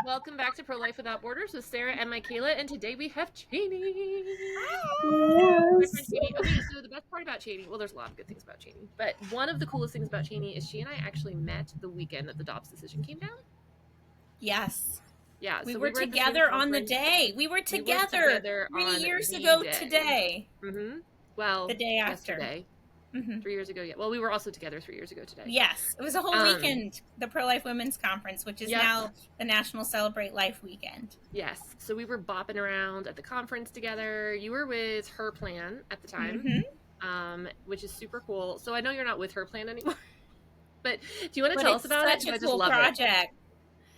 Welcome back to Pro Life Without Borders with Sarah and Mikayla, and today we have Chaney. My friend Yes. Chaney. Okay, so the best part about Chaney, well, there's a lot of good things about Chaney, but one of the coolest things about Chaney is she and I actually met the weekend that the Dobbs decision came down. Yes. Yeah, We so were we were at the same together on the conference. day. We were We were together together 3 years the ago day. today. Well, The day after. yesterday. hmm 3 years ago, yeah. Well, we were also together 3 years ago today. Yes. It was a whole Um, weekend, the Pro Life Women's Conference, which is yep. now the National Celebrate Life Weekend. Yes. So we were bopping around at the conference together. You were with Her Plan at the time. hmm Which is super cool. So I know you're not with Her Plan anymore, but do you want to But tell us it's about it? such Because a I just cool love it. project.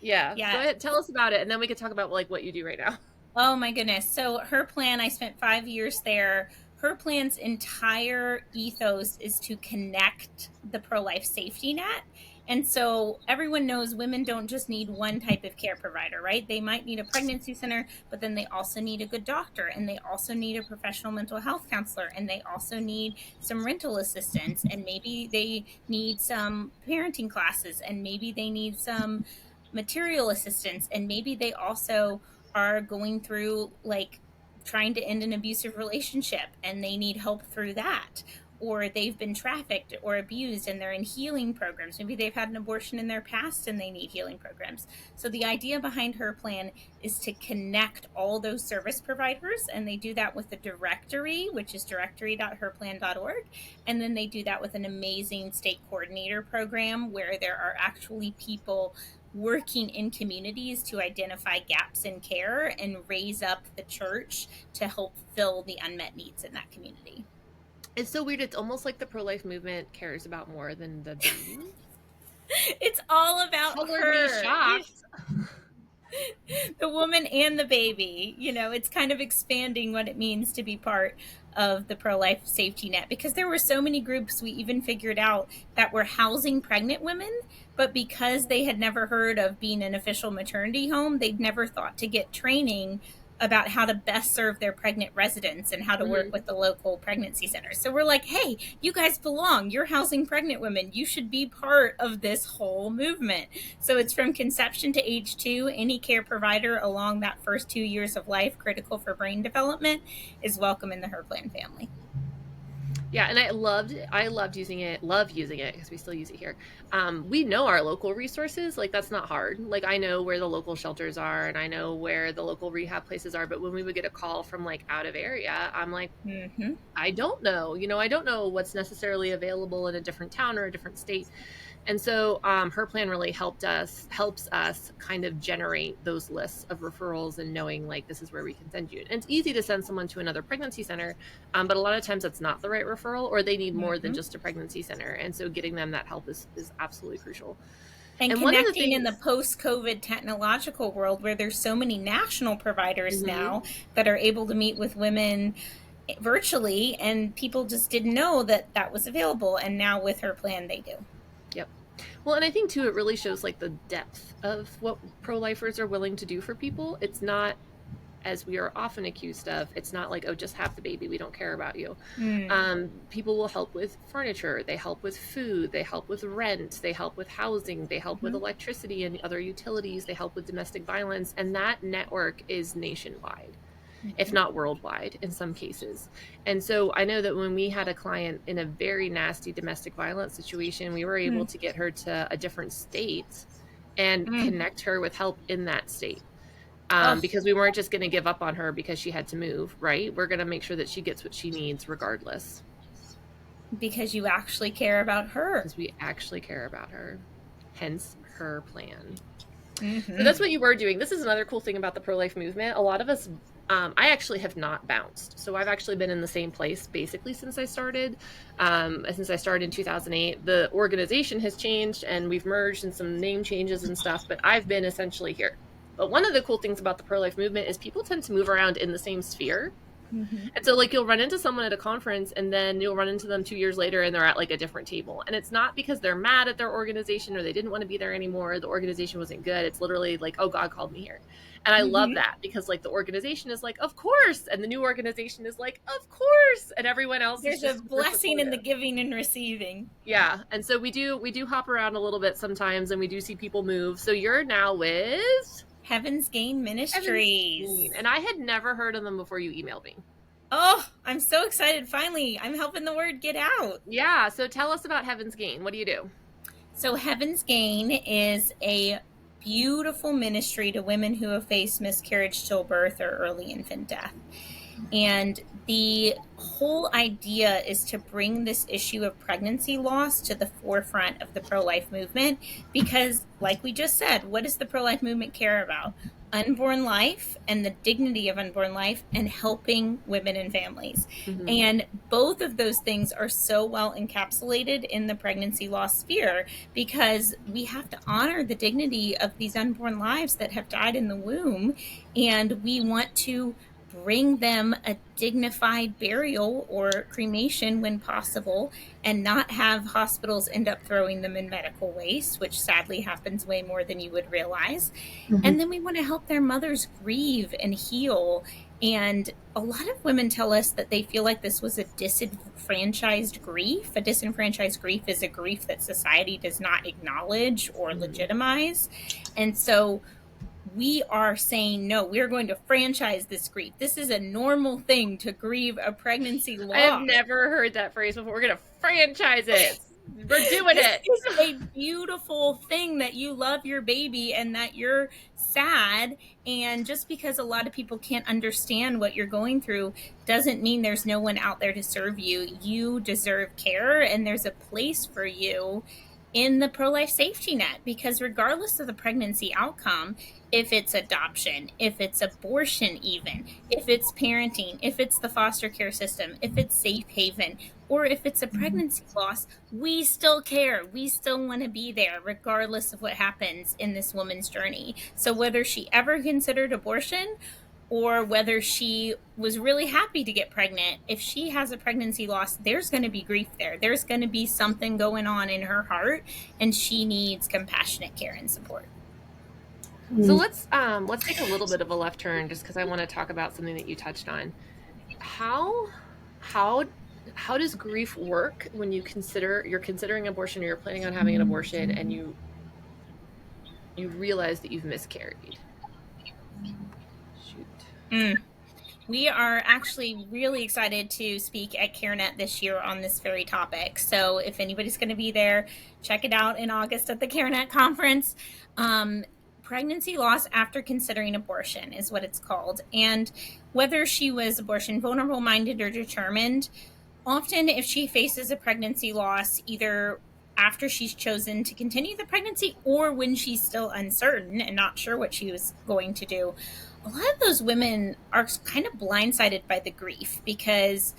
Yeah, go Yes. ahead, tell us about it, and then we can talk about like what you do right now. Oh my goodness. So Her Plan, I spent 5 years there. Her Plan's entire ethos is to connect the pro-life safety net. And so everyone knows women don't just need one type of care provider, right? They might need a pregnancy center, but then they also need a good doctor, and they also need a professional mental health counselor, and they also need some rental assistance, and maybe they need some parenting classes, and maybe they need some material assistance, and maybe they also are going through like trying to end an abusive relationship and they need help through that, or they've been trafficked or abused and they're in healing programs. Maybe they've had an abortion in their past and they need healing programs. So the idea behind Her Plan is to connect all those service providers, and they do that with a directory, which is directory.herplan.org, and then they do that with an amazing state coordinator program where there are actually people working in communities to identify gaps in care and raise up the church to help fill the unmet needs in that community. It's so weird. It's almost like the pro-life movement cares about more than the baby. It's all about Color me her. shocked. The woman and the baby. It's kind of expanding what it means to be part of the pro-life safety net, because there were so many groups we even figured out that were housing pregnant women, but because they had never heard of being an official maternity home, they'd never thought to get training about how to best serve their pregnant residents and how to work with the local pregnancy centers. So we're like, hey, you guys belong. You're housing pregnant women. You should be part of this whole movement. So it's from conception to age 2. Any care provider along that first 2 years of life, critical for brain development, is welcome in the Her Plan family. Yeah, and I loved using it, love using it, because we still use it here. We know our local resources, like that's not hard. Like I know where the local shelters are and I know where the local rehab places are, but when we would get a call from like out of area, I'm like, I don't know, I don't know what's necessarily available in a different town or a different state. And so Her Plan really helps us kind of generate those lists of referrals and knowing like this is where we can send you. And it's easy to send someone to another pregnancy center, but a lot of times that's not the right referral, or they need more than just a pregnancy center. And so getting them that help is absolutely crucial. And connecting in the post-COVID technological world where there's so many national providers now that are able to meet with women virtually, and people just didn't know that that was available, and now with Her Plan they do. Yep. Well, and I think too it really shows like the depth of what pro-lifers are willing to do for people. It's not, as we are often accused of, it's not like, oh, just have the baby, we don't care about you. People will help with furniture, they help with food, they help with rent, they help with housing, they help with electricity and other utilities, they help with domestic violence, and that network is nationwide, if not worldwide in some cases. And so I know that when we had a client in a very nasty domestic violence situation, we were able to get her to a different state and connect her with help in that state. Because we weren't just going to give up on her because she had to move, right? We're going to make sure that she gets what she needs regardless. Because you actually care about her. Because we actually care about her. Hence Her Plan. So that's what you were doing. This is another cool thing about the pro-life movement. A lot of us, I actually have not bounced. So I've actually been in the same place basically since I started. Since I started in 2008, the organization has changed and we've merged and some name changes and stuff, but I've been essentially here. But one of the cool things about the pro-life movement is people tend to move around in the same sphere. And so like you'll run into someone at a conference and then you'll run into them 2 years later and they're at like a different table. And it's not because they're mad at their organization or they didn't want to be there anymore. The organization wasn't good. It's literally like, oh, God called me here. And I love that because like the organization is like, of course. And the new organization is like, of course. And everyone else There's is a blessing in the giving and receiving. Yeah. And so we do hop around a little bit sometimes and we do see people move. So you're now with Heaven's Gain Heaven's Ministries. Gain. And I had never heard of them before you emailed me. Oh, I'm so excited. Finally, I'm helping the word get out. Yeah. So tell us about Heaven's Gain. What do you do? So Heaven's Gain is a beautiful ministry to women who have faced miscarriage, stillbirth, or early infant death. And the whole idea is to bring this issue of pregnancy loss to the forefront of the pro-life movement because, like we just said, what does the pro-life movement care about? Unborn life and the dignity of unborn life and helping women and families. Mm-hmm. And both of those things are so well encapsulated in the pregnancy loss sphere because we have to honor the dignity of these unborn lives that have died in the womb. And we want to bring them a dignified burial or cremation when possible and not have hospitals end up throwing them in medical waste, which sadly happens way more than you would realize. Mm-hmm. And then we want to help their mothers grieve and heal. And a lot of women tell us that they feel like this was a disenfranchised grief. A disenfranchised grief is a grief that society does not acknowledge or legitimize. And so we are saying, no, we're going to franchise this grief. This is a normal thing to grieve a pregnancy loss. I have never heard that phrase before. We're going to franchise it. We're doing it. It's a beautiful thing that you love your baby and that you're sad. And just because a lot of people can't understand what you're going through doesn't mean there's no one out there to serve you. You deserve care and there's a place for you in the pro-life safety net, because regardless of the pregnancy outcome, if it's adoption, if it's abortion even, if it's parenting, if it's the foster care system, if it's safe haven, or if it's a pregnancy loss, we still care. We still want to be there regardless of what happens in this woman's journey. So whether she ever considered abortion or whether she was really happy to get pregnant, if she has a pregnancy loss, there's going to be grief there. There's going to be something going on in her heart, and she needs compassionate care and support. So let's take a little bit of a left turn, just because I want to talk about something that you touched on. How does grief work when you're considering abortion or you're planning on having an abortion and you realize that you've miscarried? We are actually really excited to speak at CareNet this year on this very topic. So if anybody's going to be there, check it out in August at the CareNet conference. Pregnancy loss after considering abortion is what it's called. And whether she was abortion vulnerable, minded, or determined, often if she faces a pregnancy loss, either after she's chosen to continue the pregnancy or when she's still uncertain and not sure what she was going to do, a lot of those women are kind of blindsided by the grief because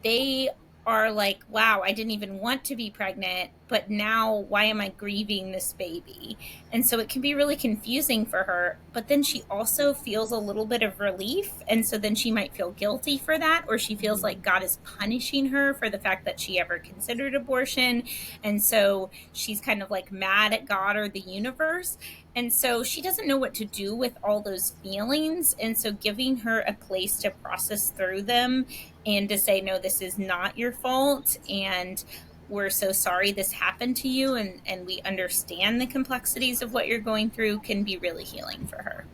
they are like, wow, I didn't even want to be pregnant, but now why am I grieving this baby? And so it can be really confusing for her, but then she also feels a little bit of relief. And so then she might feel guilty for that, or she feels like God is punishing her for the fact that she ever considered abortion. And so she's kind of like mad at God or the universe. And so she doesn't know what to do with all those feelings. And so giving her a place to process through them and to say, no, this is not your fault. And we're so sorry this happened to you. And we understand the complexities of what you're going through can be really healing for her.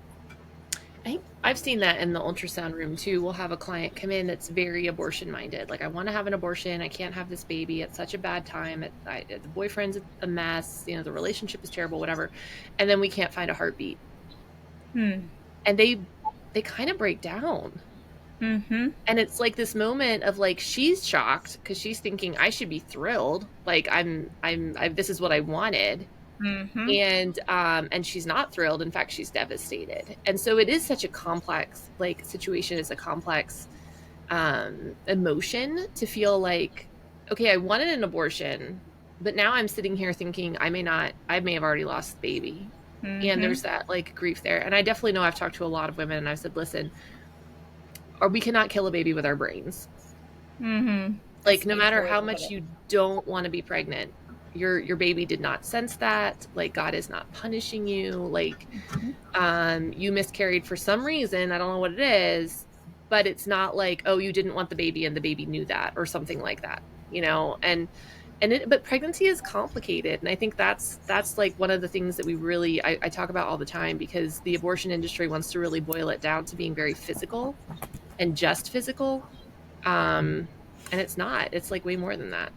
I've seen that in the ultrasound room too. We'll have a client come in that's very abortion minded. Like, I want to have an abortion. I can't have this baby. It's such a bad time. The boyfriend's a mess. You know, the relationship is terrible, whatever. And then we can't find a heartbeat. And they kind of break down. Mm-hmm. And it's like this moment of like, she's shocked because she's thinking I should be thrilled. Like this is what I wanted. Mm-hmm. And she's not thrilled. In fact, she's devastated. And so it is such a complex, like, situation. Is a complex emotion to feel like, okay, I wanted an abortion, but now I'm sitting here thinking I may have already lost the baby. Mm-hmm. And there's that like grief there. And I definitely know I've talked to a lot of women and I've said, listen, or we cannot kill a baby with our brains. Mm-hmm. Like, no matter how much you don't want to be pregnant, your baby did not sense that. Like, God is not punishing you. Like, you miscarried for some reason. I don't know what it is, but it's not like, oh, you didn't want the baby and the baby knew that or something like that, you know? And But pregnancy is complicated, and I think that's like one of the things that we really I talk about all the time, because the abortion industry wants to really boil it down to being very physical and just physical, and it's not. It's like way more than that.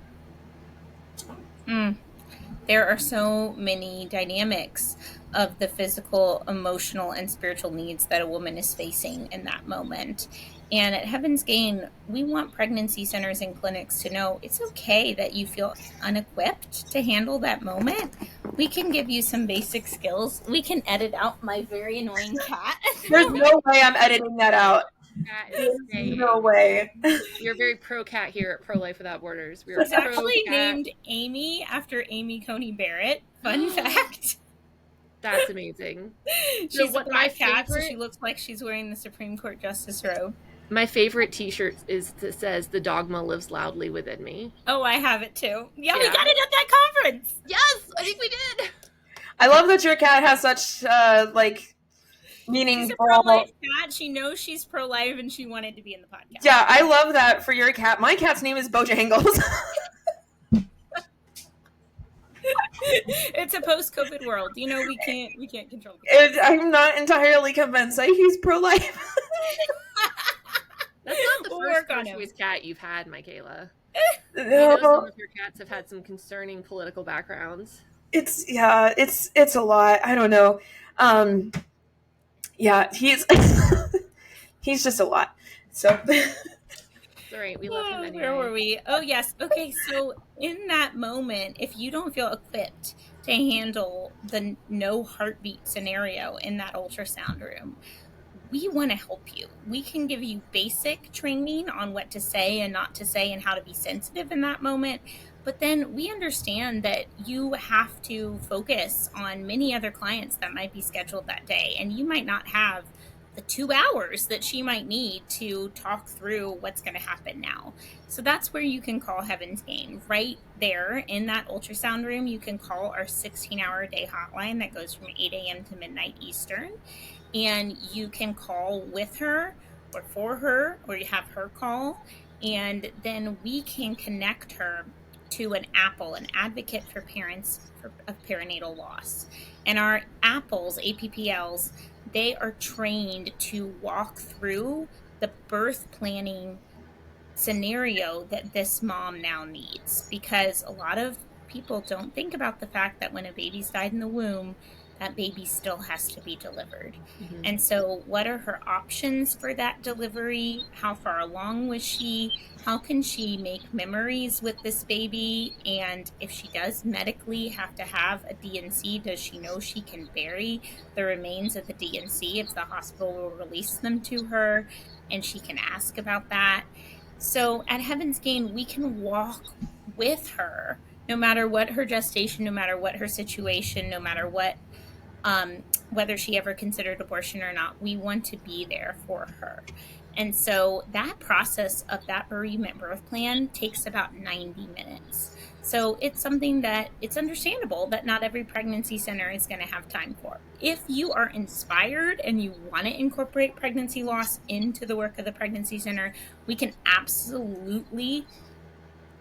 There are so many dynamics of the physical, emotional, and spiritual needs that a woman is facing in that moment. And at Heaven's Gain, we want pregnancy centers and clinics to know it's okay that you feel unequipped to handle that moment. We can give you some basic skills. We can edit out my very annoying cat. There's no way I'm editing that out. No way. You're very pro cat here at Pro Life Without Borders. She's actually named Amy after Amy Coney Barrett. Fun fact. That's amazing. She's a black cat, so she looks like she's wearing the Supreme Court Justice robe. My favorite t-shirt says "The dogma lives loudly within me." Oh, I have it too. Yeah, we got it at that conference. Yes, I think we did. I love that your cat has such meaning. She's a pro-life cat. She knows she's pro-life, and she wanted to be in the podcast. Yeah, I love that for your cat. My cat's name is Bojangles. It's a post-COVID world. You know, we can't control it. I'm not entirely convinced that he's pro-life. That's not the first pro-choice cat you've had, Mikayla. No. I know some of your cats have had some concerning political backgrounds. It's a lot. I don't know. Yeah, he's he's just a lot. So all right, we love him anyway. Where were we? Oh yes. Okay, so in that moment, if you don't feel equipped to handle the no heartbeat scenario in that ultrasound room, we want to help you. We can give you basic training on what to say and not to say and how to be sensitive in that moment. But then we understand that you have to focus on many other clients that might be scheduled that day. And you might not have the 2 hours that she might need to talk through what's going to happen now. So that's where you can call Heaven's Gain. Right there in that ultrasound room, you can call our 16-hour-a-day hotline that goes from 8 a.m. to midnight Eastern. And you can call with her or for her, or you have her call. And then we can connect her to an APPL, an advocate for parents of perinatal loss. And our APPLs, they are trained to walk through the birth planning scenario that this mom now needs. Because a lot of people don't think about the fact that when a baby's died in the womb, that baby still has to be delivered. Mm-hmm. And so what are her options for that delivery? How far along was she? How can she make memories with this baby? And if she does medically have to have a D&C, does she know she can bury the remains of the D&C if the hospital will release them to her? And she can ask about that. So at Heaven's Gain, we can walk with her, no matter what her gestation, no matter what her situation, no matter what whether she ever considered abortion or not. We want to be there for her. And so that process of that bereavement birth plan takes about 90 minutes. So it's something that it's understandable that not every pregnancy center is going to have time for. If you are inspired and you want to incorporate pregnancy loss into the work of the pregnancy center, we can absolutely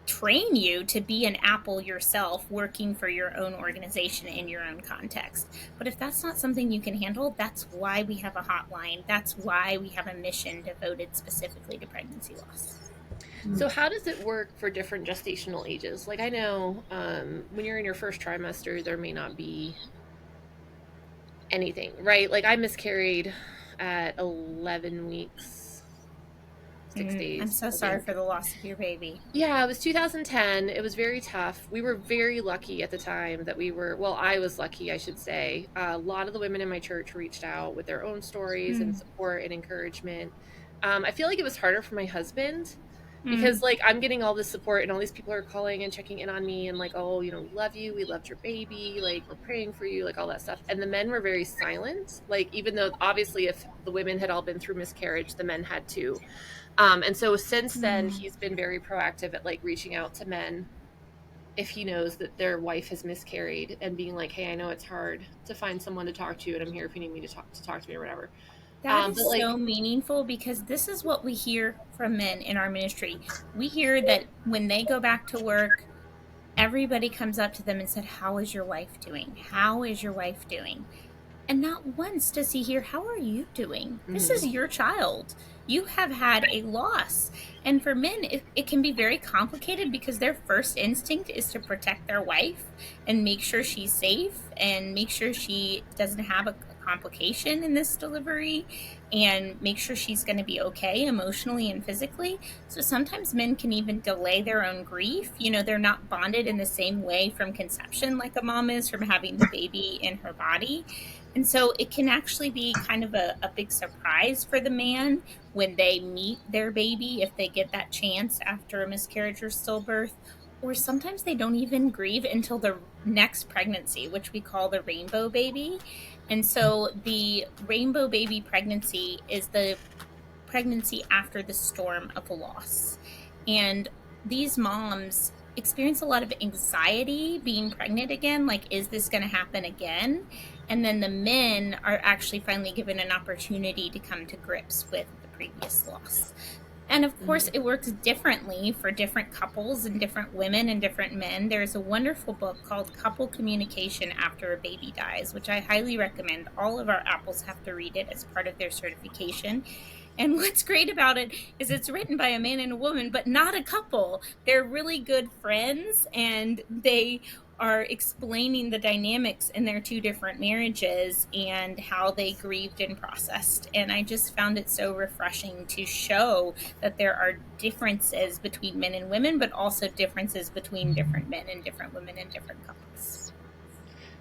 train you to be an APPL yourself, working for your own organization in your own context. But if that's not something you can handle, that's why we have a hotline. That's why we have a mission devoted specifically to pregnancy loss. So how does it work for different gestational ages? Like I know when you're in your first trimester, there may not be anything, right? Like I miscarried at 11 weeks. 6 days. I'm so sorry for the loss of your baby. Yeah, it was 2010. It was very tough. We were very lucky at the time that I was lucky, I should say. A lot of the women in my church reached out with their own stories and support and encouragement. I feel like it was harder for my husband because like I'm getting all this support and all these people are calling and checking in on me and like, oh, we love you. We loved your baby. Like we're praying for you, like all that stuff. And the men were very silent. Like even though obviously if the women had all been through miscarriage, the men had too. And so since then, he's been very proactive at like reaching out to men if he knows that their wife has miscarried and being like, hey, I know it's hard to find someone to talk to, and I'm here if you need me to talk to me or whatever. That is so meaningful because this is what we hear from men in our ministry. We hear that when they go back to work, everybody comes up to them and said, "How is your wife doing? How is your wife doing?" And not once does he hear, "How are you doing? This is your child. You have had a loss." And for men, it can be very complicated because their first instinct is to protect their wife and make sure she's safe and make sure she doesn't have a complication in this delivery and make sure she's going to be okay emotionally and physically. So sometimes men can even delay their own grief. You know, they're not bonded in the same way from conception like a mom is from having the baby in her body. And so it can actually be kind of a big surprise for the man when they meet their baby, if they get that chance after a miscarriage or stillbirth. Or sometimes they don't even grieve until the next pregnancy, which we call the rainbow baby. And so the rainbow baby pregnancy is the pregnancy after the storm of loss. And these moms experience a lot of anxiety being pregnant again, like, is this going to happen again? And then the men are actually finally given an opportunity to come to grips with the previous loss. And of course, it works differently for different couples and different women and different men. There's a wonderful book called Couple Communication After a Baby Dies, which I highly recommend. All of our apples have to read it as part of their certification. And what's great about it is it's written by a man and a woman, but not a couple. They're really good friends, and they are explaining the dynamics in their two different marriages and how they grieved and processed. And I just found it so refreshing to show that there are differences between men and women, but also differences between different men and different women and different couples.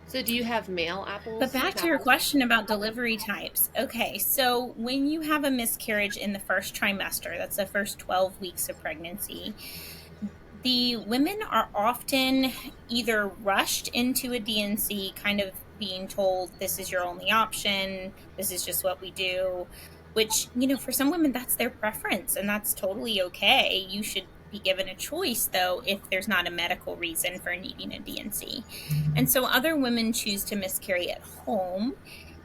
So do you have male apples? But back to your question about delivery types. Okay, so when you have a miscarriage in the first trimester, that's the first 12 weeks of pregnancy, the women are often either rushed into a D&C, kind of being told, this is your only option, this is just what we do, which, you know, for some women, that's their preference, and that's totally okay. You should be given a choice, though, if there's not a medical reason for needing a D&C. And so other women choose to miscarry at home.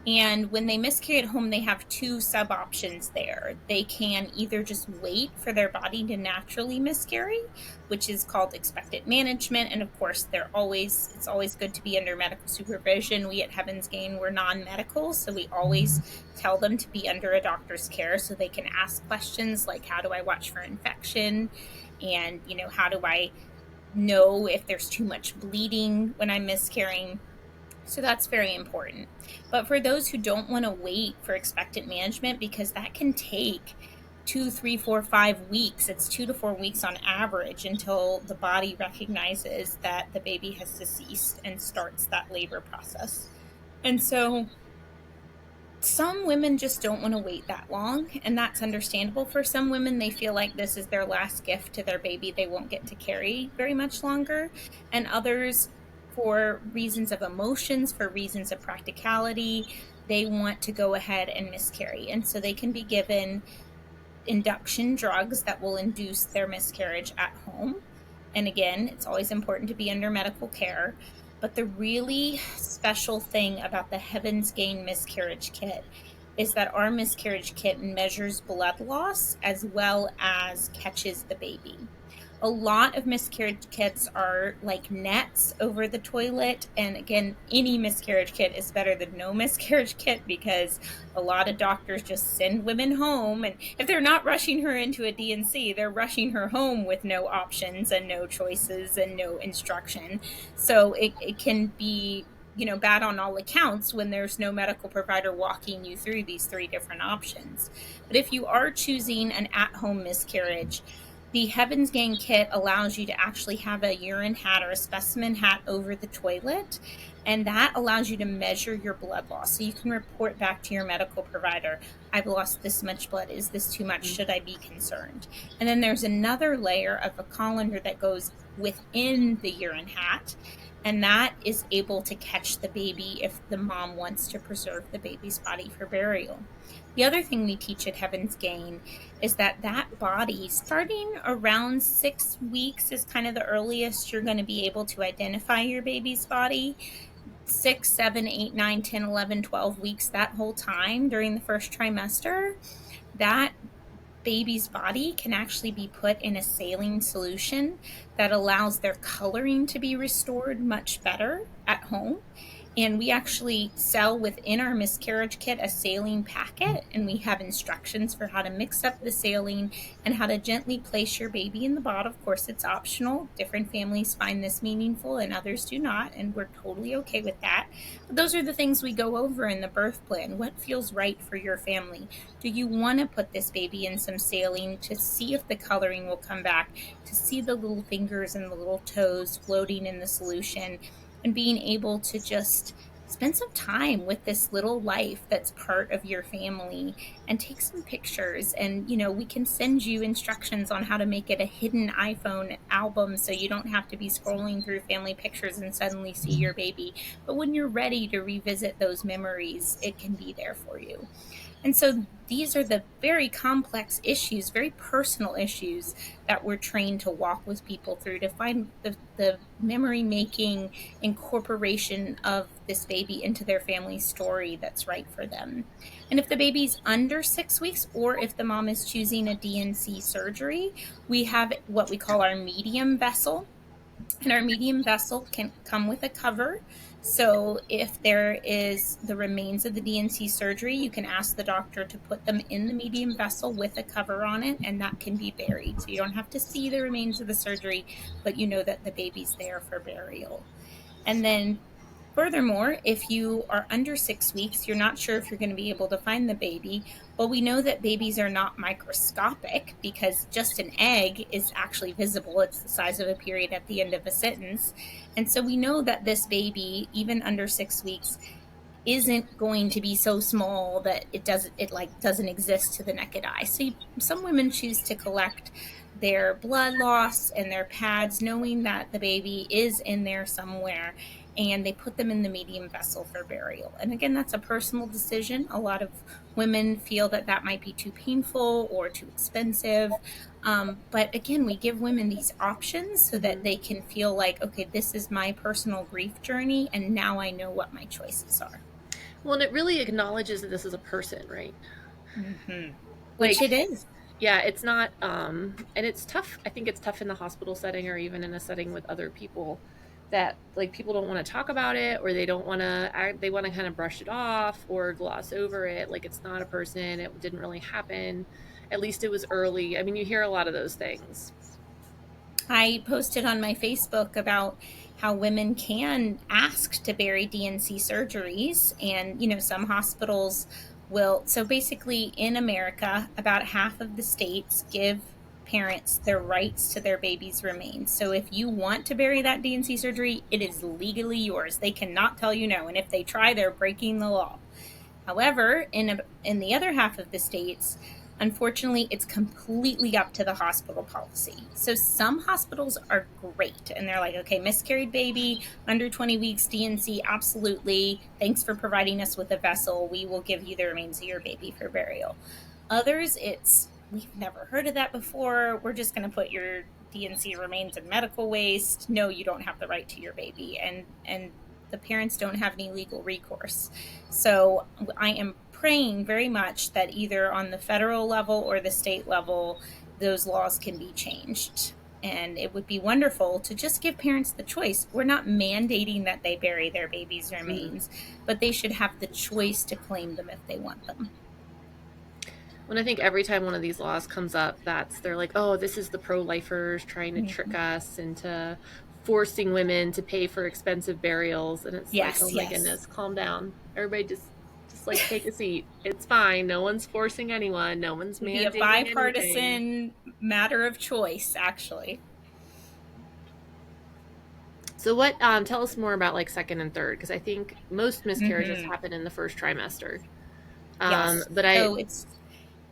And when they miscarry at home, they have two sub-options there. They can either just wait for their body to naturally miscarry, which is called expectant management. And of course, it's always good to be under medical supervision. We at Heaven's Gain, we're non-medical, so we always tell them to be under a doctor's care so they can ask questions like, how do I watch for infection? And, you know, how do I know if there's too much bleeding when I'm miscarrying? So that's very important. But for those who don't want to wait for expectant management, because that can take 2, 3, 4, 5 weeks, it's 2 to 4 weeks on average until the body recognizes that the baby has deceased and starts that labor process. And so some women just don't want to wait that long, and that's understandable. For some women, they feel like this is their last gift to their baby they won't get to carry very much longer. And others, for reasons of emotions, for reasons of practicality, they want to go ahead and miscarry. And so they can be given induction drugs that will induce their miscarriage at home. And again, it's always important to be under medical care. But the really special thing about the Heaven's Gain miscarriage kit is that our miscarriage kit measures blood loss as well as catches the baby. A lot of miscarriage kits are like nets over the toilet. And again, any miscarriage kit is better than no miscarriage kit because a lot of doctors just send women home. And if they're not rushing her into a D&C, they're rushing her home with no options and no choices and no instruction. So it can be, you know, bad on all accounts when there's no medical provider walking you through these 3 different options. But if you are choosing an at-home miscarriage, the Heaven's Gain kit allows you to actually have a urine hat or a specimen hat over the toilet, and that allows you to measure your blood loss. So you can report back to your medical provider, I've lost this much blood. Is this too much? Should I be concerned? And then there's another layer of a colander that goes within the urine hat, and that is able to catch the baby if the mom wants to preserve the baby's body for burial. The other thing we teach at Heaven's Gain is that body, starting around 6 weeks is kind of the earliest you're going to be able to identify your baby's body. 6, 7, 8, 9, 10, 11, 12 weeks, that whole time during the first trimester, that baby's body can actually be put in a saline solution that allows their coloring to be restored much better at home. And we actually sell within our miscarriage kit a saline packet, and we have instructions for how to mix up the saline and how to gently place your baby in the bottle. Of course, it's optional. Different families find this meaningful and others do not, and we're totally okay with that. But those are the things we go over in the birth plan. What feels right for your family? Do you want to put this baby in some saline to see if the coloring will come back, to see the little fingers and the little toes floating in the solution, and being able to just spend some time with this little life that's part of your family and take some pictures. And, we can send you instructions on how to make it a hidden iPhone album so you don't have to be scrolling through family pictures and suddenly see your baby. But when you're ready to revisit those memories, it can be there for you. And so these are the very complex issues, very personal issues that we're trained to walk with people through to find the memory-making incorporation of this baby into their family story that's right for them. And if the baby's under 6 weeks, or if the mom is choosing a DNC surgery, we have what we call our medium vessel. And our medium vessel can come with a cover. So if there is the remains of the DNC surgery, you can ask the doctor to put them in the medium vessel with a cover on it, and that can be buried. So you don't have to see the remains of the surgery, but you know that the baby's there for burial. And then furthermore, if you are under 6 weeks, you're not sure if you're going to be able to find the baby. Well, we know that babies are not microscopic because just an egg is actually visible. It's the size of a period at the end of a sentence. And so we know that this baby, even under 6 weeks, isn't going to be so small that it doesn't exist to the naked eye. So some women choose to collect their blood loss and their pads, knowing that the baby is in there somewhere, and they put them in the medium vessel for burial. And again, that's a personal decision. A lot of women feel that might be too painful or too expensive. But again, we give women these options so that they can feel like, okay, this is my personal grief journey, and now I know what my choices are. Well, and it really acknowledges that this is a person, right? Mm-hmm. Which it is. Yeah, it's not, and it's tough. I think it's tough in the hospital setting or even in a setting with other people that people don't want to talk about it, or they don't want to, they want to kind of brush it off or gloss over it. Like it's not a person. It didn't really happen. At least it was early. I mean, you hear a lot of those things. I posted on my Facebook about how women can ask to bury DNC surgeries, and some hospitals will. So basically in America, about half of the states give parents their rights to their baby's remains. So if you want to bury that DNC surgery, it is legally yours. They cannot tell you no, and if they try, they're breaking the law. However, in the other half of the states, unfortunately, it's completely up to the hospital policy. So some hospitals are great, and they're like, okay, miscarried baby, under 20 weeks, DNC, absolutely. Thanks for providing us with a vessel. We will give you the remains of your baby for burial. Others, we've never heard of that before. We're just going to put your DNC remains in medical waste. No, you don't have the right to your baby. And the parents don't have any legal recourse. So I am praying very much that either on the federal level or the state level, those laws can be changed. And it would be wonderful to just give parents the choice. We're not mandating that they bury their baby's remains, but they should have the choice to claim them if they want them. When I think every time one of these laws comes up, they're like, oh, this is the pro-lifers trying to trick us into forcing women to pay for expensive burials. And it's like, oh my goodness, calm down. Everybody just take a seat. It's fine. No one's forcing anyone. No one's mandating anything. Be a bipartisan matter of choice, actually. So what, tell us more about second and third, because I think most miscarriages happen in the first trimester. Yes. But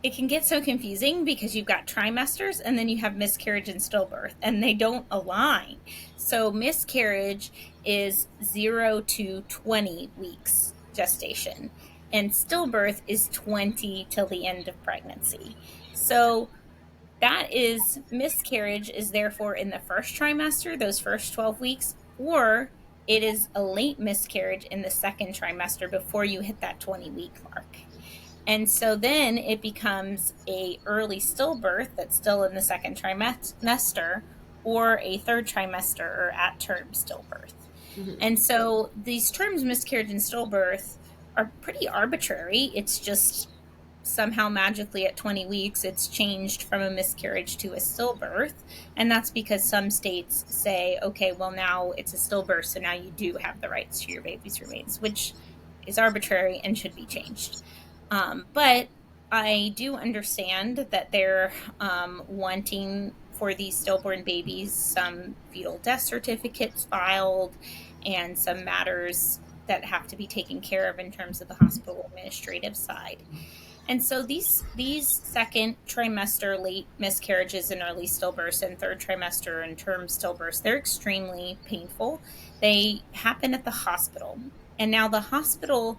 it can get so confusing because you've got trimesters and then you have miscarriage and stillbirth, and they don't align. So miscarriage is 0 to 20 weeks gestation, and stillbirth is 20 till the end of pregnancy. So that is, miscarriage is therefore in the first trimester, those first 12 weeks, or it is a late miscarriage in the second trimester before you hit that 20-week mark. And so then it becomes a early stillbirth that's still in the second trimester, or a third trimester or at term stillbirth. Mm-hmm. And so these terms, miscarriage and stillbirth, are pretty arbitrary. It's just somehow magically at 20 weeks, it's changed from a miscarriage to a stillbirth. And that's because some states say, okay, well, now it's a stillbirth, so now you do have the rights to your baby's remains, which is arbitrary and should be changed. But I do understand that they're wanting for these stillborn babies some fetal death certificates filed and some matters that have to be taken care of in terms of the hospital administrative side. And so these second trimester late miscarriages and early stillbirths and third trimester and term stillbirths, they're extremely painful. They happen at the hospital. And now the hospital,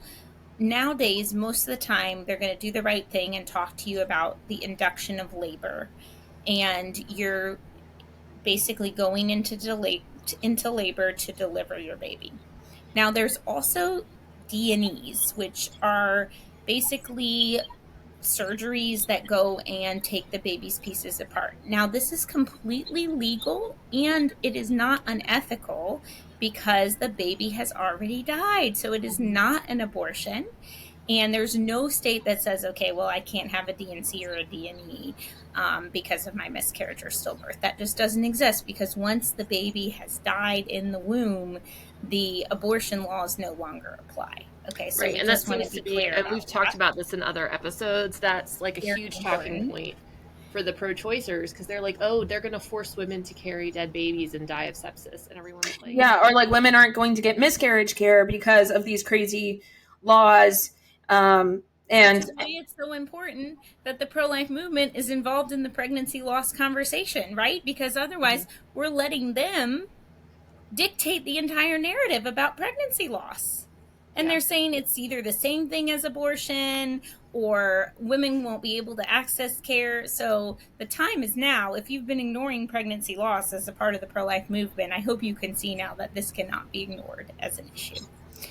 nowadays, most of the time, they're going to do the right thing and talk to you about the induction of labor. And you're basically going into labor to deliver your baby. Now, there's also D&Es, which are basically surgeries that go and take the baby's pieces apart. Now, this is completely legal and it is not unethical because the baby has already died. So it is not an abortion. And there's no state that says, okay, well, I can't have a D&C or a D&E because of my miscarriage or stillbirth. That just doesn't exist, because once the baby has died in the womb, the abortion laws no longer apply. Okay, so right, and that seems to be, and we've talked about this in other episodes, that's like a huge talking point for the pro-choicers, because they're like, oh, they're going to force women to carry dead babies and die of sepsis, and everyone's like... Yeah, or like women aren't going to get miscarriage care because of these crazy laws. And that's why it's so important that the pro-life movement is involved in the pregnancy loss conversation, right? Because otherwise we're letting them dictate the entire narrative about pregnancy loss. And they're saying it's either the same thing as abortion or women won't be able to access care. So the time is now. If you've been ignoring pregnancy loss as a part of the pro-life movement, I hope you can see now that this cannot be ignored as an issue.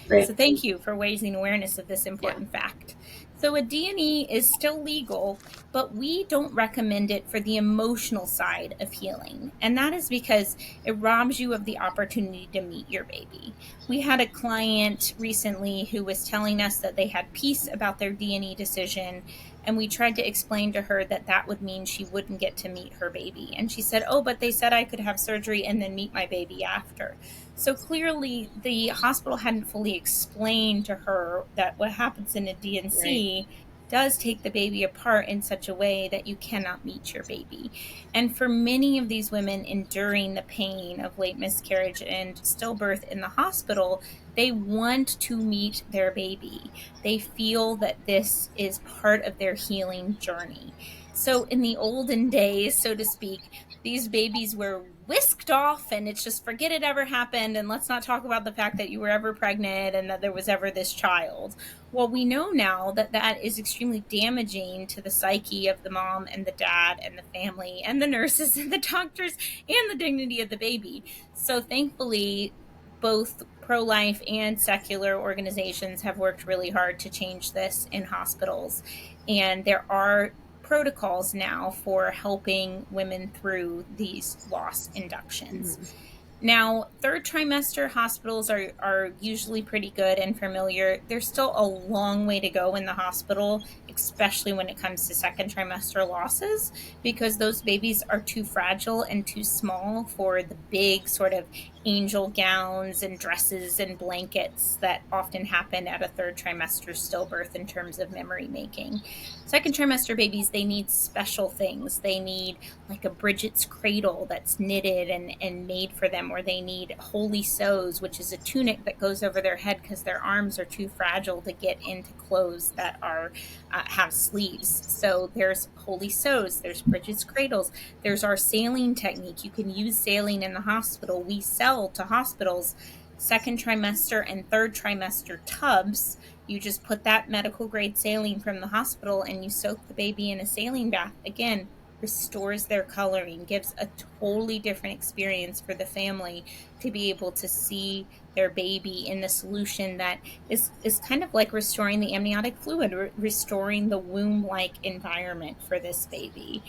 Right. So thank you for raising awareness of this important fact. So a D&E is still legal, but we don't recommend it for the emotional side of healing. And that is because it robs you of the opportunity to meet your baby. We had a client recently who was telling us that they had peace about their D&E decision, and we tried to explain to her that that would mean she wouldn't get to meet her baby. And she said, oh, but they said I could have surgery and then meet my baby after. So clearly the hospital hadn't fully explained to her that what happens in a D&C does take the baby apart in such a way that you cannot meet your baby. And for many of these women enduring the pain of late miscarriage and stillbirth in the hospital, they want to meet their baby. They feel that this is part of their healing journey. So in the olden days, so to speak, these babies were whisked off and it's just forget it ever happened, and let's not talk about the fact that you were ever pregnant and that there was ever this child. Well, we know now that that is extremely damaging to the psyche of the mom and the dad and the family and the nurses and the doctors and the dignity of the baby. So thankfully, both pro-life and secular organizations have worked really hard to change this in hospitals. And there are protocols now for helping women through these loss inductions. Now, third trimester hospitals are usually pretty good and familiar. There's still a long way to go in the hospital, especially when it comes to second trimester losses, because those babies are too fragile and too small for the big sort of angel gowns and dresses and blankets that often happen at a third trimester stillbirth in terms of memory making. Second trimester babies, they need special things. They need like a Bridget's cradle that's knitted and made for them, or they need holy sews, which is a tunic that goes over their head because their arms are too fragile to get into clothes that are have sleeves. So there's holy sews, there's Bridget's cradles, there's our saline technique. You can use saline in the hospital. We sell to hospitals second trimester and third trimester tubs. You just put that medical grade saline from the hospital and you soak the baby in a saline bath. Again, restores their coloring, gives a totally different experience for the family to be able to see their baby in the solution that is kind of like restoring the amniotic fluid, restoring the womb-like environment for this baby.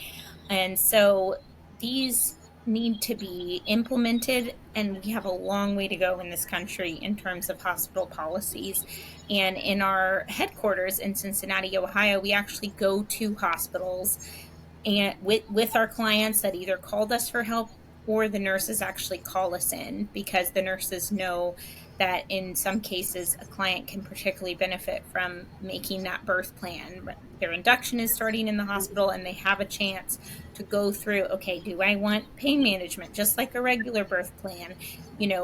And so these need to be implemented, and we have a long way to go in this country in terms of hospital policies. And in our headquarters in Cincinnati, Ohio, we actually go to hospitals and with our clients that either called us for help, or the nurses actually call us in, because the nurses know that in some cases a client can particularly benefit from making that birth plan. Their induction is starting in the hospital, and they have a chance to go through, okay, do I want pain management just like a regular birth plan?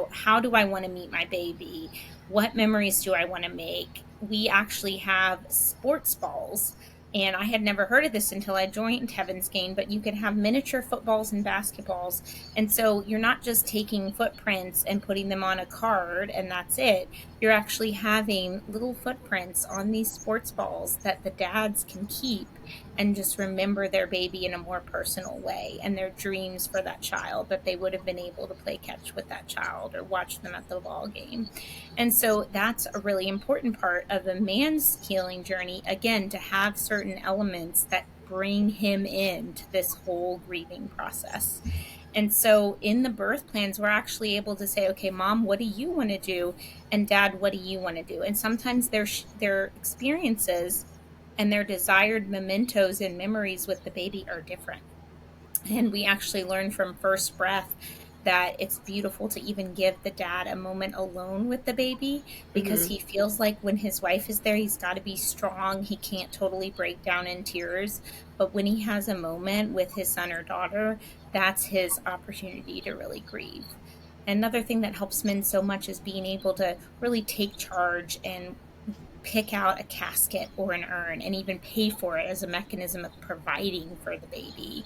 How do I want to meet my baby? What memories do I want to make? We actually have sports balls. And I had never heard of this until I joined Heaven's Gain, but you can have miniature footballs and basketballs. And so you're not just taking footprints and putting them on a card and that's it. You're actually having little footprints on these sports balls that the dads can keep and just remember their baby in a more personal way, and their dreams for that child, that they would have been able to play catch with that child or watch them at the ball game. And so that's a really important part of a man's healing journey, again, to have certain elements that bring him into this whole grieving process. And so in the birth plans, we're actually able to say, okay, Mom, what do you want to do? And Dad, what do you want to do? And sometimes their experiences and their desired mementos and memories with the baby are different. And we actually learn from first breath that it's beautiful to even give the dad a moment alone with the baby, because he feels like when his wife is there, he's got to be strong. He can't totally break down in tears. But when he has a moment with his son or daughter, that's his opportunity to really grieve. Another thing that helps men so much is being able to really take charge and pick out a casket or an urn and even pay for it as a mechanism of providing for the baby.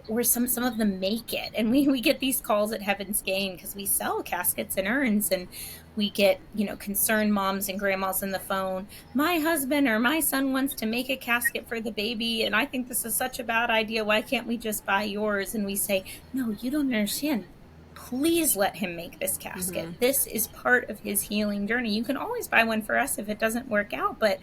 Or some of them make it. And we get these calls at Heaven's Gain because we sell caskets and urns, and we get, concerned moms and grandmas on the phone. My husband or my son wants to make a casket for the baby, and I think this is such a bad idea. Why can't we just buy yours? And we say, no, you don't understand. Please let him make this casket. This is part of his healing journey. You can always buy one for us if it doesn't work out, but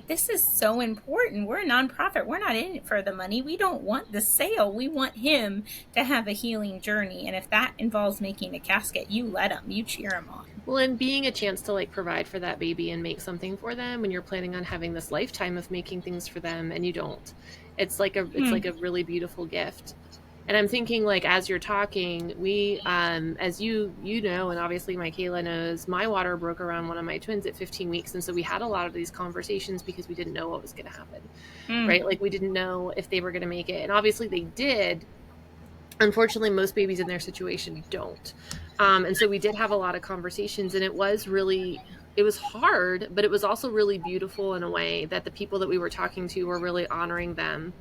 this is so important. We're a nonprofit. We're not in it for the money. We don't want the sale. We want him to have a healing journey. And if that involves making a casket, you let him, you cheer him on. Well, and being a chance to provide for that baby and make something for them when you're planning on having this lifetime of making things for them and you don't. It's like a really beautiful gift. And I'm thinking, as you're talking, we, as you know, and obviously Mikayla knows, my water broke around one of my twins at 15 weeks. And so we had a lot of these conversations because we didn't know what was going to happen, right? We didn't know if they were going to make it. And obviously they did. Unfortunately, most babies in their situation don't. And so we did have a lot of conversations, and it was hard, but it was also really beautiful in a way that the people that we were talking to were really honoring them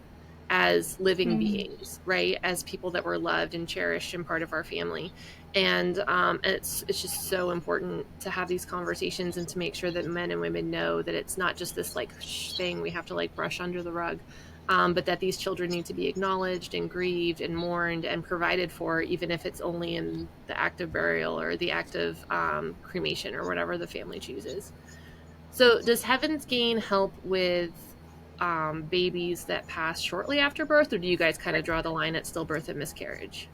as living beings, right? As people that were loved and cherished and part of our family. And it's just so important to have these conversations and to make sure that men and women know that it's not just this thing we have to brush under the rug, but that these children need to be acknowledged and grieved and mourned and provided for, even if it's only in the act of burial or the act of cremation or whatever the family chooses. So does Heaven's Gain help with babies that pass shortly after birth, or do you guys kind of draw the line at stillbirth and miscarriage?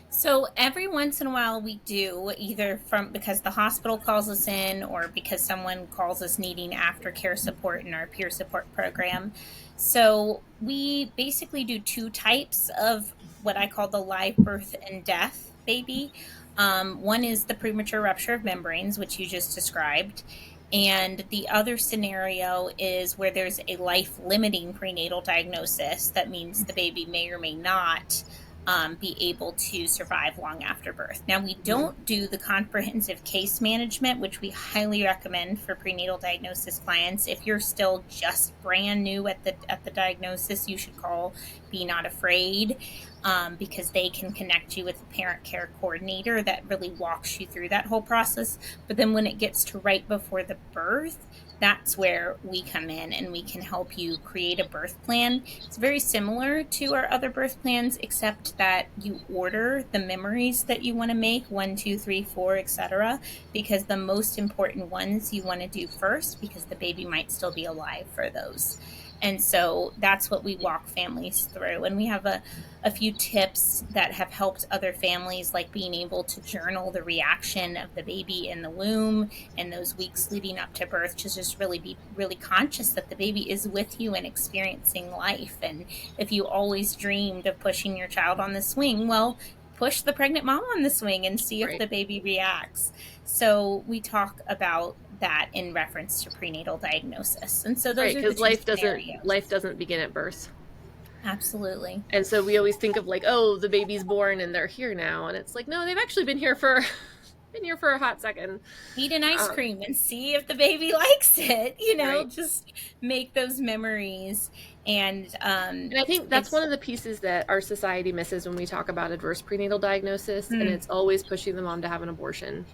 So every once in a while we do, either because the hospital calls us in or because someone calls us needing aftercare support in our peer support program. So we basically do two types of what I call the live birth and death baby. One is the premature rupture of membranes, which you just described. And the other scenario is where there's a life-limiting prenatal diagnosis. That means the baby may or may not be able to survive long after birth. Now, we don't do the comprehensive case management, which we highly recommend for prenatal diagnosis clients. If you're still just brand new at the diagnosis, you should call Be Not Afraid, because they can connect you with a parent care coordinator that really walks you through that whole process. But then when it gets to right before the birth, that's where we come in, and we can help you create a birth plan. It's very similar to our other birth plans, except that you order the memories that you want to make, 1, 2, 3, 4, etc., because the most important ones you want to do first, because the baby might still be alive for those. And so that's what we walk families through. And we have a few tips that have helped other families, like being able to journal the reaction of the baby in the womb and those weeks leading up to birth, to just really be really conscious that the baby is with you and experiencing life. And if you always dreamed of pushing your child on the swing, well, push the pregnant mom on the swing and see if the baby reacts. So we talk about that in reference to prenatal diagnosis. And so those are the two life doesn't begin at birth. Absolutely. And so we always think of like, oh, the baby's born and they're here now, and it's like, no, they've actually been here for a hot second. Eat an ice cream and see if the baby likes it, you know, just make those memories. And I think that's one of the pieces that our society misses when we talk about adverse prenatal diagnosis, and it's always pushing the mom to have an abortion.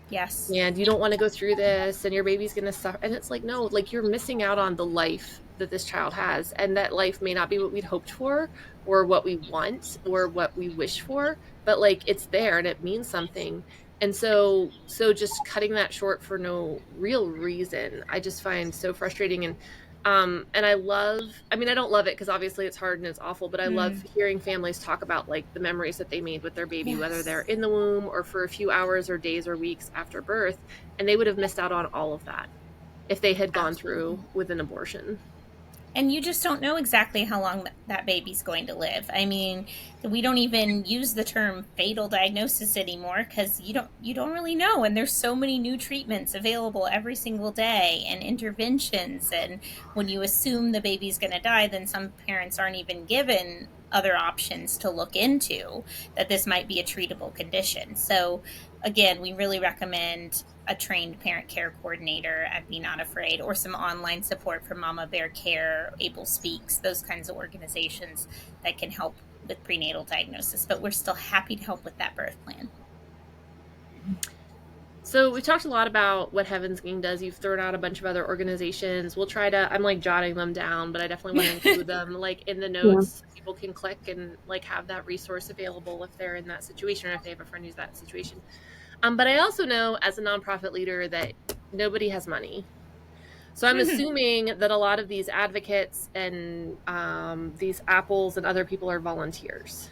Yes. And you don't want to go through this, and your baby's going to suffer. And it's like, no, like, you're missing out on the life that this child has. And that life may not be what we'd hoped for, or what we want, or what we wish for, but like, it's there and it means something. And so just cutting that short for no real reason, I just find so frustrating. And I don't love it, because obviously it's hard and it's awful, but I love hearing families talk about like the memories that they made with their baby, whether they're in the womb or for a few hours or days or weeks after birth. And they would have missed out on all of that if they had gone through with an abortion. And you just don't know exactly how long that baby's going to live. I mean, we don't even use the term fatal diagnosis anymore, because you don't really know. And there's so many new treatments available every single day, and interventions. And when you assume the baby's going to die, then some parents aren't even given other options to look into, that this might be a treatable condition. So again, we really recommend a trained parent care coordinator at Be Not Afraid, or some online support from Mama Bear Care, Able Speaks, those kinds of organizations that can help with prenatal diagnosis. But we're still happy to help with that birth plan. So we talked a lot about what Heaven's Gate does. You've thrown out a bunch of other organizations. We'll try to, I'm like jotting them down, but I definitely want to include them like in the notes. So people can click and like have that resource available if they're in that situation, or if they have a friend who's that situation. But I also know as a nonprofit leader that nobody has money. So I'm assuming that a lot of these advocates and these apples and other people are volunteers.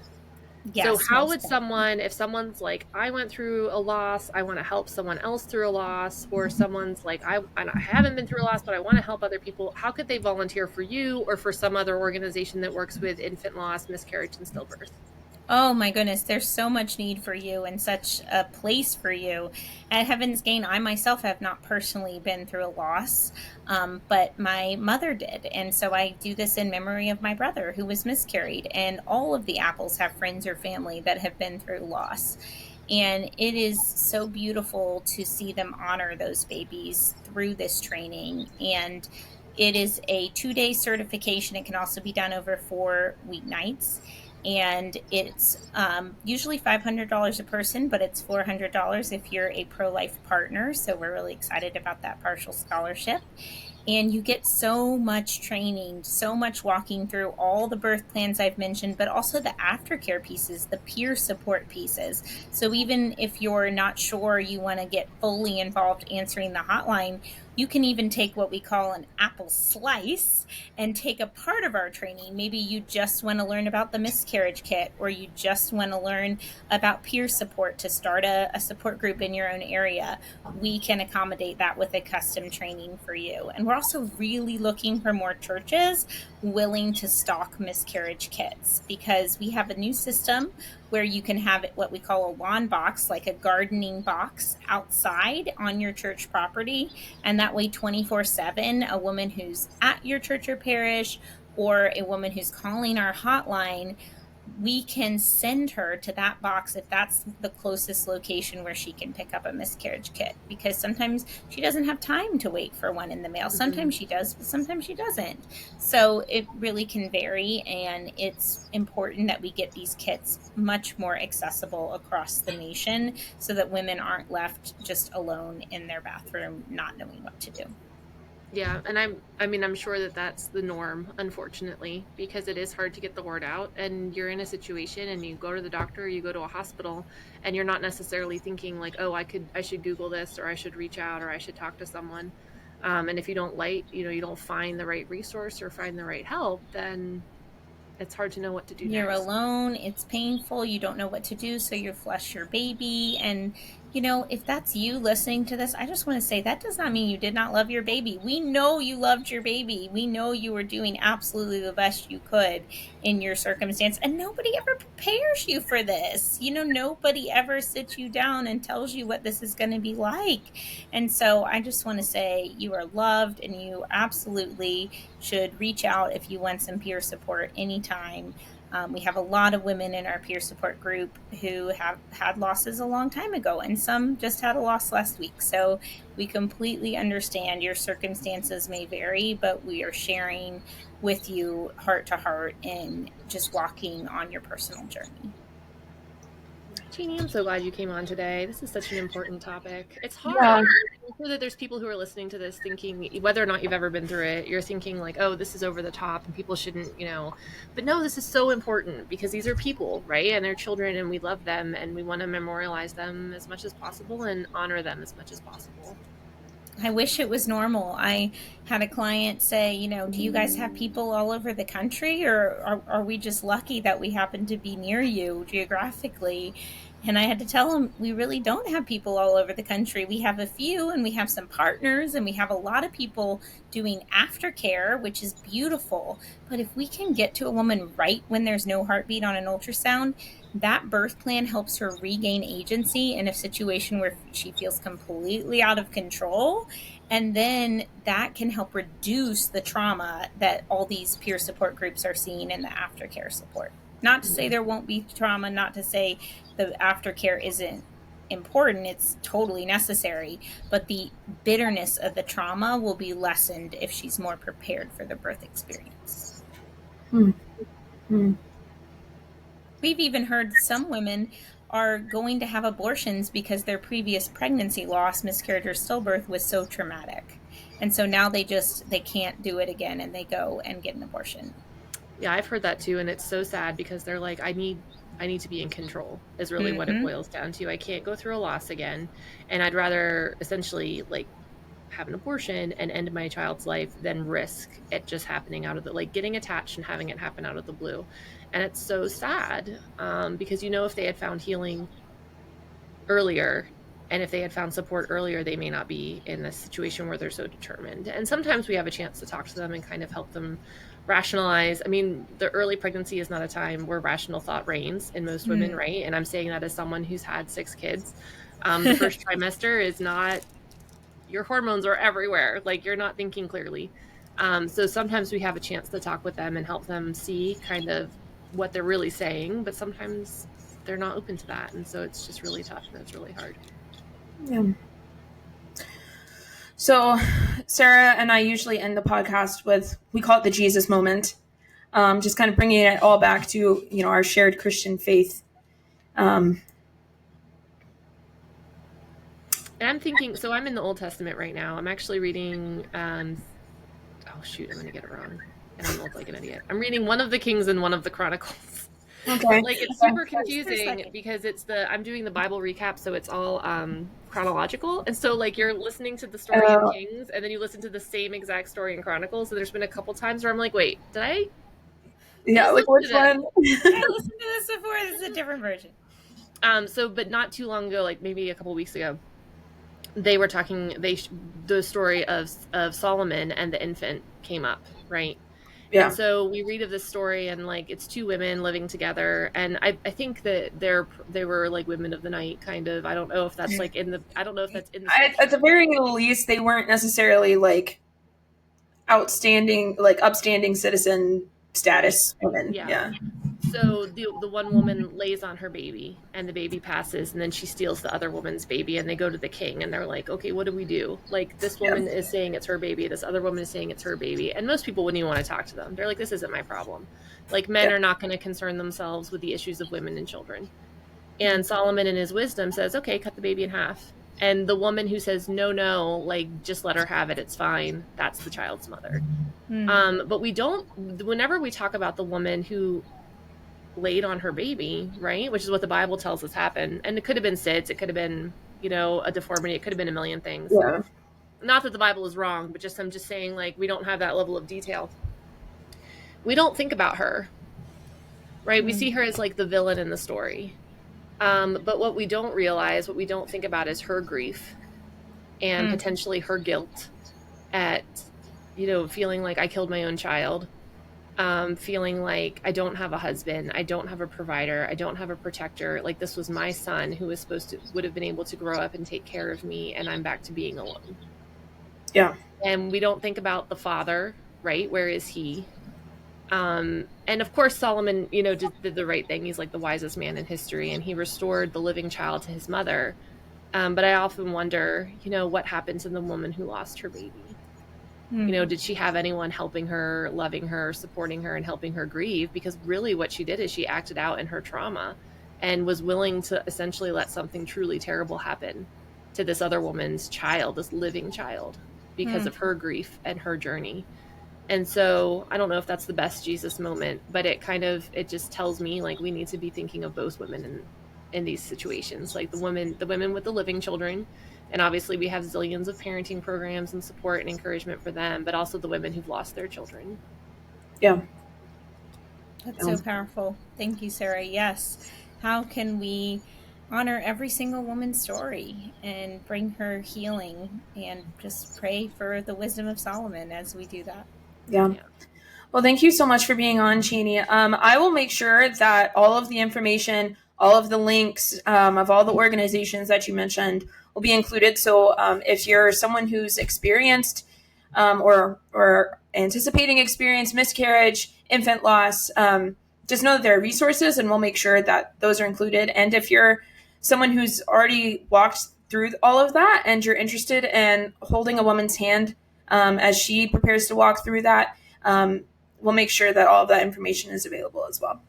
Yes, so how would someone, if someone's like, I went through a loss, I want to help someone else through a loss, or someone's like, I haven't been through a loss, but I want to help other people, how could they volunteer for you or for some other organization that works with infant loss, miscarriage, and stillbirth? Oh my goodness, there's so much need for you and such a place for you. At Heaven's Gate, I myself have not personally been through a loss, but my mother did. And so I do this in memory of my brother who was miscarried. And all of the apples have friends or family that have been through loss. And it is so beautiful to see them honor those babies through this training. And it is a 2-day certification. It can also be done over 4 weeknights. And it's usually $500 a person, but it's $400 if you're a pro-life partner. So we're really excited about that partial scholarship. And you get so much training, so much walking through all the birth plans I've mentioned, but also the aftercare pieces, the peer support pieces. So even if you're not sure you want to get fully involved answering the hotline, you can even take what we call an apple slice and take a part of our training. Maybe you just want to learn about the miscarriage kit, or you just want to learn about peer support to start a support group in your own area. We can accommodate that with a custom training for you. And we're also really looking for more churches willing to stock miscarriage kits, because we have a new system where you can have it, what we call a lawn box, like a gardening box outside on your church property. And that way 24/7, a woman who's at your church or parish, or a woman who's calling our hotline, we can send her to that box if that's the closest location where she can pick up a miscarriage kit, because sometimes she doesn't have time to wait for one in the mail. Sometimes she does, but sometimes she doesn't. So it really can vary, and it's important that we get these kits much more accessible across the nation so that women aren't left just alone in their bathroom not knowing what to do. Yeah, and I'm sure that that's the norm, unfortunately, because it is hard to get the word out, and you're in a situation and you go to the doctor, you go to a hospital, and you're not necessarily thinking like, oh, I should Google this, or I should reach out, or I should talk to someone. And if you don't you don't find the right resource or find the right help, then it's hard to know what to do You're next. alone, it's painful, you don't know what to do, so you flush your baby. And you know, if that's you listening to this, I just want to say that does not mean you did not love your baby. We know you loved your baby. We know you were doing absolutely the best you could in your circumstance, and nobody ever prepares you for this. You know, nobody ever sits you down and tells you what this is going to be like. And so I just want to say you are loved, and you absolutely should reach out if you want some peer support anytime. We have a lot of women in our peer support group who have had losses a long time ago, and some just had a loss last week. So we completely understand your circumstances may vary, but we are sharing with you heart to heart and just walking on your personal journey. Chaney, I'm so glad you came on today. This is such an important topic. It's hard. Yeah. I'm sure that there's people who are listening to this thinking, whether or not you've ever been through it, you're thinking like, oh, this is over the top and people shouldn't, but no, this is so important because these are people, right? And they're children and we love them and we want to memorialize them as much as possible and honor them as much as possible. I wish it was normal. I had a client say, do you guys have people all over the country, or are we just lucky that we happen to be near you geographically? And I had to tell him, we really don't have people all over the country. We have a few, and we have some partners, and we have a lot of people doing aftercare, which is beautiful. But if we can get to a woman right when there's no heartbeat on an ultrasound, that birth plan helps her regain agency in a situation where she feels completely out of control. And then that can help reduce the trauma that all these peer support groups are seeing in the aftercare support. Not to say there won't be trauma, not to say the aftercare isn't important, it's totally necessary, but the bitterness of the trauma will be lessened if she's more prepared for the birth experience. We've even heard some women are going to have abortions because their previous pregnancy loss, miscarriage, or stillbirth was so traumatic. And so now they can't do it again, and they go and get an abortion. Yeah, I've heard that too, and it's so sad because they're like, I need to be in control is really what it boils down to. I can't go through a loss again, and I'd rather essentially like have an abortion and end my child's life than risk it just happening out of the, like getting attached and having it happen out of the blue. And it's so sad because if they had found healing earlier and if they had found support earlier, they may not be in this situation where they're so determined. And sometimes we have a chance to talk to them and kind of help them rationalize. I mean, the early pregnancy is not a time where rational thought reigns in most women, right? And I'm saying that as someone who's had 6 kids. The first trimester is not, your hormones are everywhere. Like you're not thinking clearly. So sometimes we have a chance to talk with them and help them see kind of what they're really saying, but sometimes they're not open to that. And so it's just really tough and it's really hard. Yeah. So Sarah and I usually end the podcast with, we call it the Jesus moment. Just kind of bringing it all back to, our shared Christian faith. And I'm thinking, so I'm in the Old Testament right now. I'm actually reading, oh shoot, I'm going to get it wrong. And I'm look like an idiot. I'm reading one of the Kings and one of the Chronicles. Okay. Like it's super confusing because I'm doing the Bible recap, so it's all chronological. And so like you're listening to the story in Kings and then you listen to the same exact story in Chronicles. So there's been a couple times where I'm like, wait, did I? Yeah, like which one? I listened to this before. This is a different version. But not too long ago, like maybe a couple weeks ago, they were talking, the story of Solomon and the infant came up, right? Yeah. And so we read of this story and like it's 2 women living together, and I think that they were like women of the night kind of. I don't know if that's like I don't know if that's in the at the very least they weren't necessarily like upstanding citizen status women. Yeah. So the one woman lays on her baby and the baby passes, and then she steals the other woman's baby, and they go to the king and they're like, okay, what do we do? Like this woman is saying it's her baby, this other woman is saying it's her baby, and most people wouldn't even want to talk to them. They're like, this isn't my problem. Like men are not going to concern themselves with the issues of women and children. And Solomon in his wisdom says, okay, cut the baby in half And the woman who says, no, like, just let her have it, it's fine, that's the child's mother. But we don't, whenever we talk about the woman who laid on her baby, right, which is what the Bible tells us happened, and it could have been SIDS, it could have been, you know, a deformity, it could have been a million things. Yeah. Not that the Bible is wrong, but I'm just saying, like, we don't have that level of detail. We don't think about her, right? We see her as like the villain in the story. But what we don't realize, what we don't think about is her grief and potentially her guilt at, you know, feeling like I killed my own child, feeling like I don't have a husband, I don't have a provider, I don't have a protector. Like, this was my son who was would have been able to grow up and take care of me, and I'm back to being alone. Yeah. And we don't think about the father, right? Where is he? And of course, Solomon, you know, did the right thing. He's like the wisest man in history, and he restored the living child to his mother. But I often wonder, you know, what happened to the woman who lost her baby? You know, did she have anyone helping her, loving her, supporting her, and helping her grieve? Because really what she did is she acted out in her trauma and was willing to essentially let something truly terrible happen to this other woman's child, this living child, because of her grief and her journey. And so I don't know if that's the best Jesus moment, but it just tells me, like, we need to be thinking of both women in these situations, like the women with the living children. And obviously we have zillions of parenting programs and support and encouragement for them, but also the women who've lost their children. Yeah. That's so powerful. Thank you, Sarah. Yes. How can we honor every single woman's story and bring her healing, and just pray for the wisdom of Solomon as we do that? Yeah. Well, thank you so much for being on, Chaney. I will make sure that all of the information, all of the links of all the organizations that you mentioned will be included. So if you're someone who's experienced or anticipating experience miscarriage, infant loss, just know that there are resources, and we'll make sure that those are included. And if you're someone who's already walked through all of that and you're interested in holding a woman's hand as she prepares to walk through that, we'll make sure that all of that information is available as well.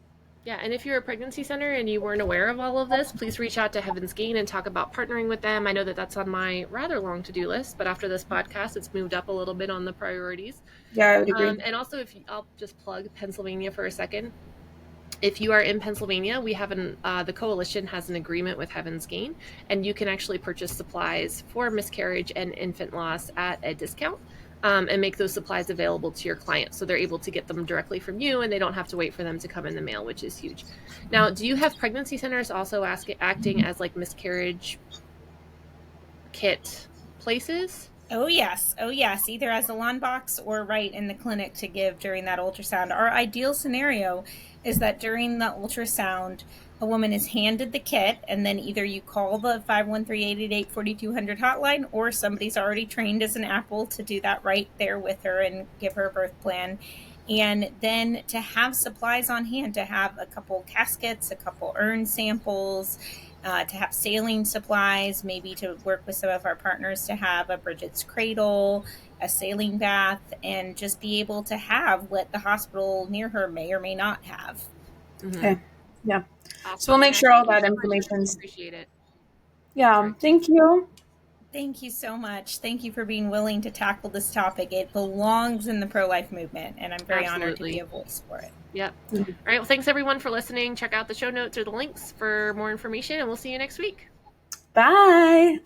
Yeah, and if you're a pregnancy center and you weren't aware of all of this, please reach out to Heaven's Gate and talk about partnering with them. I know that that's on my rather long to-do list, but after this podcast, it's moved up a little bit on the priorities. Yeah, I would agree. And also, I'll just plug Pennsylvania for a second. If you are in Pennsylvania, we have the coalition has an agreement with Heaven's Gate, and you can actually purchase supplies for miscarriage and infant loss at a discount. And make those supplies available to your clients, so they're able to get them directly from you, and they don't have to wait for them to come in the mail, which is huge. Now, do you have pregnancy centers also acting as like miscarriage kit places? Oh yes, either as a lawn box or right in the clinic to give during that ultrasound. Our ideal scenario is that during the ultrasound, a woman is handed the kit, and then either you call the 513-888-4200 hotline, or somebody's already trained as an apple to do that right there with her and give her a birth plan. And then to have supplies on hand, to have a couple caskets, a couple urn samples, to have saline supplies, maybe to work with some of our partners to have a Bridget's Cradle, a saline bath, and just be able to have what the hospital near her may or may not have. Okay. Yeah. Awesome. So we'll make sure all that information. Appreciate it. Yeah. Thank you. Thank you so much. Thank you for being willing to tackle this topic. It belongs in the pro-life movement, and I'm very honored to be a voice for it. Yep. All right. Well, thanks everyone for listening. Check out the show notes or the links for more information, and we'll see you next week. Bye.